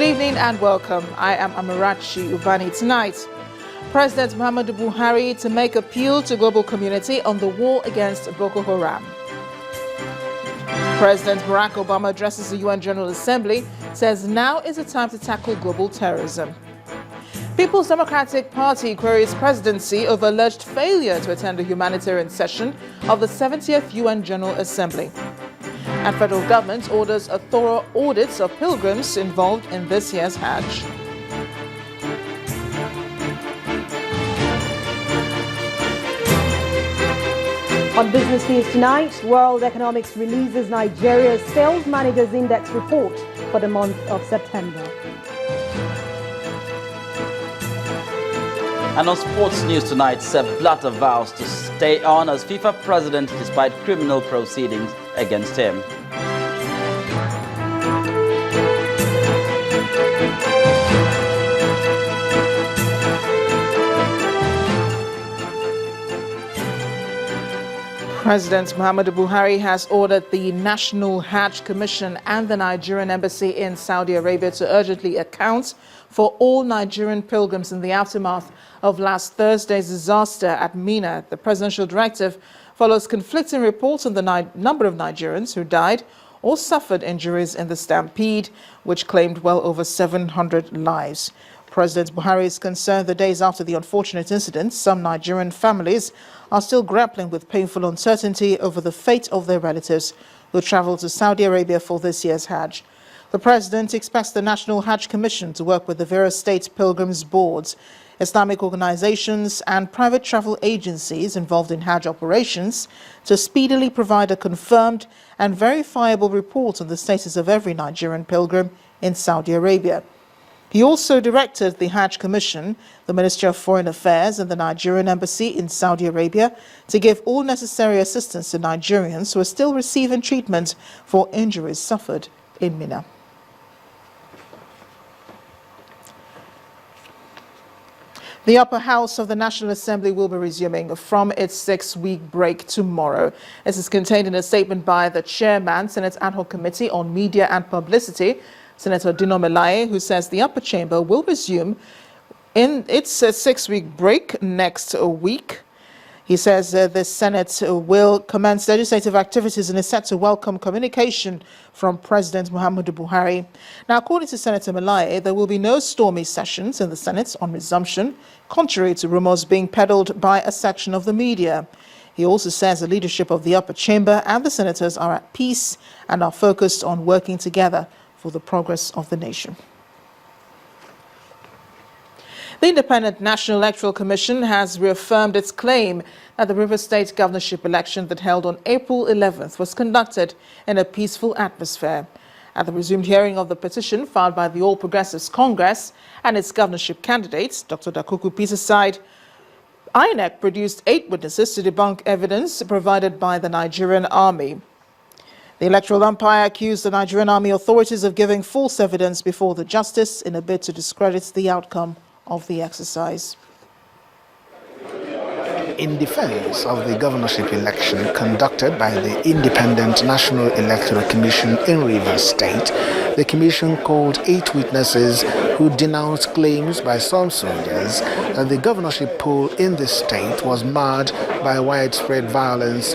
evening and welcome. I am Amarachi Ubani. Tonight, President Muhammadu Buhari to make appeal to global community on the war against Boko Haram. President Barack Obama addresses the UN General Assembly, says now is the time to tackle global terrorism. People's Democratic Party queries presidency over alleged failure to attend a humanitarian session of the 70th UN General Assembly. And federal government orders a thorough audit of pilgrims involved in this year's Hajj. On Business News tonight, World Economics releases Nigeria's Sales Managers Index report for the month of September. And on sports news tonight, Sepp Blatter vows to stay on as FIFA president despite criminal proceedings against him. President Muhammadu Buhari has ordered the National Hajj Commission and the Nigerian Embassy in Saudi Arabia to urgently account for all Nigerian pilgrims in the aftermath of last Thursday's disaster at Mina. The presidential directive follows conflicting reports on the number of Nigerians who died or suffered injuries in the stampede, which claimed well over 700 lives. President Buhari is concerned the days after the unfortunate incident, some Nigerian families are still grappling with painful uncertainty over the fate of their relatives who traveled to Saudi Arabia for this year's Hajj. The president expects the National Hajj Commission to work with the various state pilgrims boards, Islamic organizations and private travel agencies involved in Hajj operations to speedily provide a confirmed and verifiable report on the status of every Nigerian pilgrim in Saudi Arabia. He also directed the Hajj Commission, the Ministry of Foreign Affairs and the Nigerian Embassy in Saudi Arabia to give all necessary assistance to Nigerians who are still receiving treatment for injuries suffered in Mina. The upper house of the National Assembly will be resuming from its 6-week break tomorrow. This is contained in a statement by the chairman, Senate Ad Hoc Committee on Media and Publicity, Senator Dino Melaye, who says the upper chamber will resume in its 6-week break next week. He says the Senate will commence legislative activities and is set to welcome communication from President Muhammadu Buhari. Now, according to Senator Melaye, there will be no stormy sessions in the Senate on resumption, contrary to rumors being peddled by a section of the media. He also says the leadership of the upper chamber and the senators are at peace and are focused on working together for the progress of the nation. The Independent National Electoral Commission has reaffirmed its claim that the Rivers State governorship election that held on April 11th was conducted in a peaceful atmosphere. At the resumed hearing of the petition filed by the All Progressives Congress and its governorship candidates, Dr. Dakuku Peter's side, INEC produced 8 witnesses to debunk evidence provided by the Nigerian army. The electoral umpire accused the Nigerian army authorities of giving false evidence before the justice in a bid to discredit the outcome of the exercise. In defense of the governorship election conducted by the Independent National Electoral Commission in Rivers State, the commission called 8 witnesses who denounced claims by some soldiers that the governorship poll in the state was marred by widespread violence.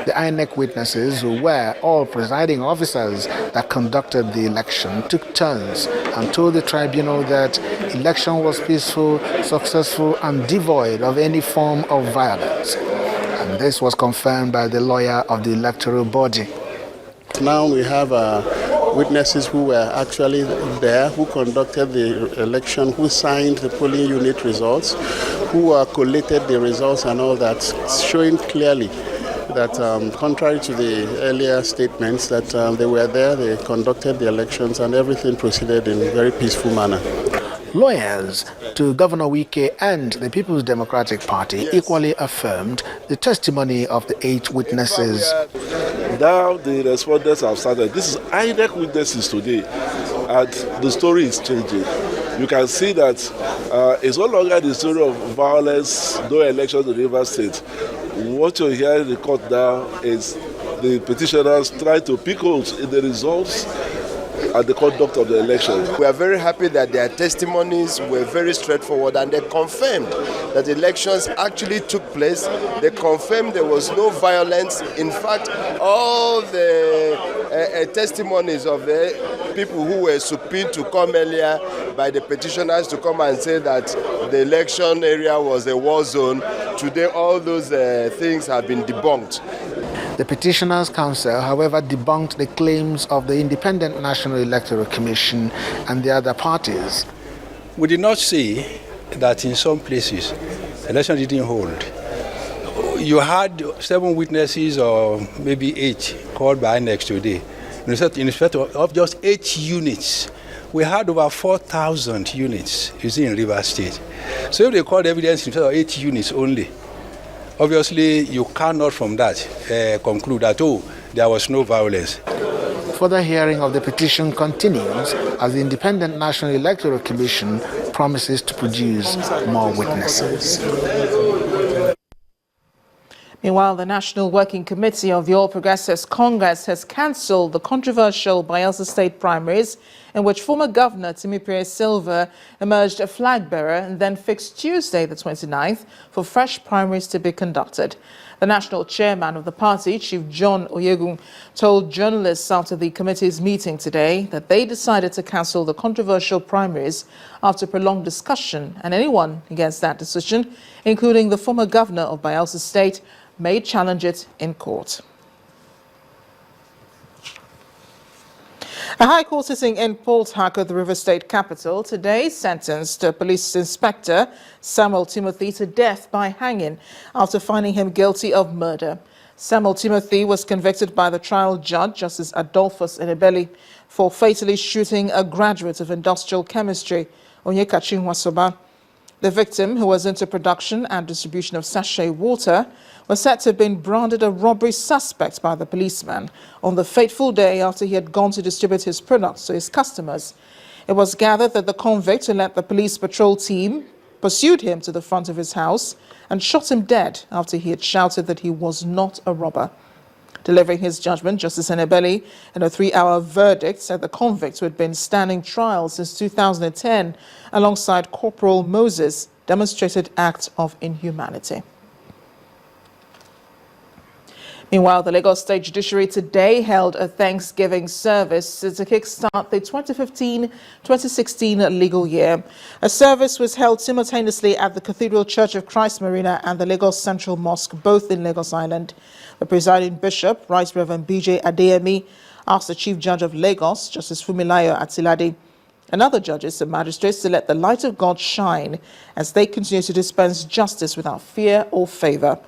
The INEC witnesses, who were all presiding officers that conducted the election, took turns and told the tribunal that election was peaceful, successful and devoid of any form of violence. And this was confirmed by the lawyer of the electoral body. Now we have witnesses who were actually there, who conducted the election, who signed the polling unit results, who collated the results and all that, showing clearly that contrary to the earlier statements that they were there, they conducted the elections and everything proceeded in a very peaceful manner. Lawyers to Governor Wike and the People's Democratic Party equally affirmed the testimony of the 8 witnesses. Now the respondents have started. This is INEC witnesses today, and the story is changing. You can see that it's no longer the story of violence, no election in Rivers State. What you're hearing in the court now is the petitioners trying to pick holes in the results at the conduct of the election. We are very happy that their testimonies were very straightforward and they confirmed that elections actually took place. They confirmed there was no violence. In fact, all the testimonies of the people who were subpoenaed to come earlier by the petitioners to come and say that the election area was a war zone, today all those things have been debunked. The Petitioners' Council, however, debunked the claims of the Independent National Electoral Commission and the other parties. We did not see that in some places election didn't hold. You had 7 witnesses or maybe 8 called by INEC today. In respect of just 8 units, we had over 4,000 units in Rivers State. So if they called evidence in respect of 8 units only, obviously you cannot from that conclude that, there was no violence. Further hearing of the petition continues as the Independent National Electoral Commission promises to produce more witnesses. Meanwhile, the National Working Committee of the All Progressives Congress has cancelled the controversial Bayelsa State primaries, in which former Governor Pt.1 Silva emerged a flag bearer, and then fixed Tuesday, the 29th, for fresh primaries to be conducted. The national chairman of the party, Chief John Oyegun, told journalists after the committee's meeting today that they decided to cancel the controversial primaries after prolonged discussion, and anyone against that decision, including the former governor of Bayelsa State, may challenge it in court. A High Court sitting in Port Harcourt, the River State capital, today sentenced Police Inspector Samuel Timothy to death by hanging after finding him guilty of murder. Samuel Timothy was convicted by the trial judge, Justice Adolphus Enebeli, for fatally shooting a graduate of industrial chemistry, Onyekachi Nwasoba. The victim, who was into production and distribution of sachet water, was said to have been branded a robbery suspect by the policeman on the fateful day after he had gone to distribute his products to his customers. It was gathered that the convict, who led the police patrol team, pursued him to the front of his house and shot him dead after he had shouted that he was not a robber. Delivering his judgment, Justice Enebeli, in a 3-hour verdict, said the convict, who had been standing trial since 2010 alongside Corporal Moses, demonstrated acts of inhumanity. Meanwhile, the Lagos State Judiciary today held a Thanksgiving service to kickstart the 2015-2016 legal year. A service was held simultaneously at the Cathedral Church of Christ Marina and the Lagos Central Mosque, both in Lagos Island. The presiding bishop, Right Reverend B.J. Adeyemi, asked the Chief Judge of Lagos, Justice Fumilayo Atilade, and other judges and magistrates to let the light of God shine as they continue to dispense justice without fear or favor.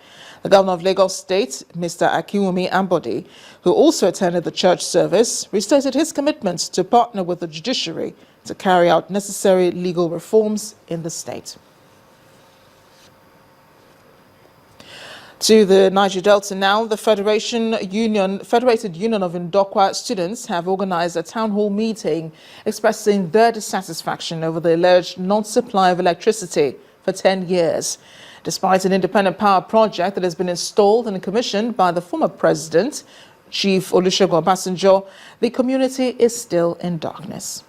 The governor of Lagos State, Mr. Akinwumi Ambode, who also attended the church service, restated his commitment to partner with the judiciary to carry out necessary legal reforms in the state. To the Niger Delta now, the Federated Union of Ndokwa students have organized a town hall meeting expressing their dissatisfaction over the alleged non-supply of electricity for 10 years. Despite an independent power project that has been installed and commissioned by the former president, Chief Olusegun Obasanjo, the community is still in darkness.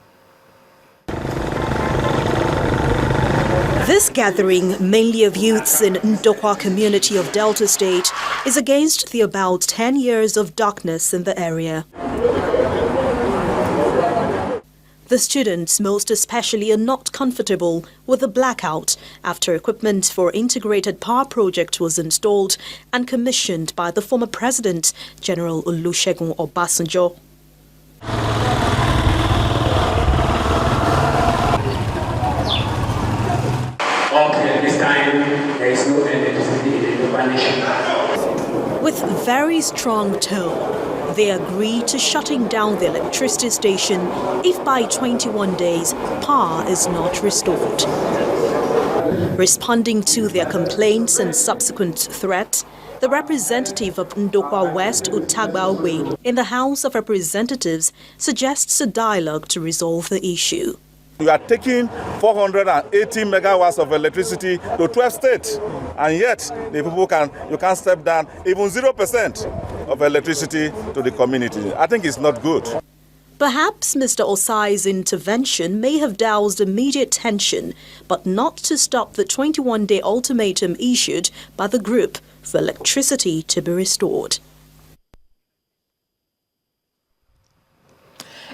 This gathering, mainly of youths in Ndokwa community of Delta State, is against the about 10 years of darkness in the area. The students, most especially, are not comfortable with the blackout after equipment for integrated power project was installed and commissioned by the former president, General Olusegun Obasanjo. Until this time, there is no electricity in the Yoruba nation. With very strong tone, they agree to shutting down the electricity station if by 21 days power is not restored. Responding to their complaints and subsequent threat, the representative of Ndokwa West, Utagbawe, in the House of Representatives suggests a dialogue to resolve the issue. We are taking 480 megawatts of electricity to 12 states, and yet the people you can't step down even 0% of electricity to the community. I think it's not good. Perhaps Mr. Osai's intervention may have doused immediate tension, but not to stop the 21-day ultimatum issued by the group for electricity to be restored.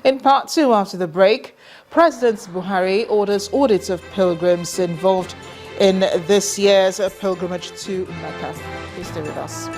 In part two, after the break, President Buhari orders audits of pilgrims involved in this year's pilgrimage to Mecca. Please stay with us.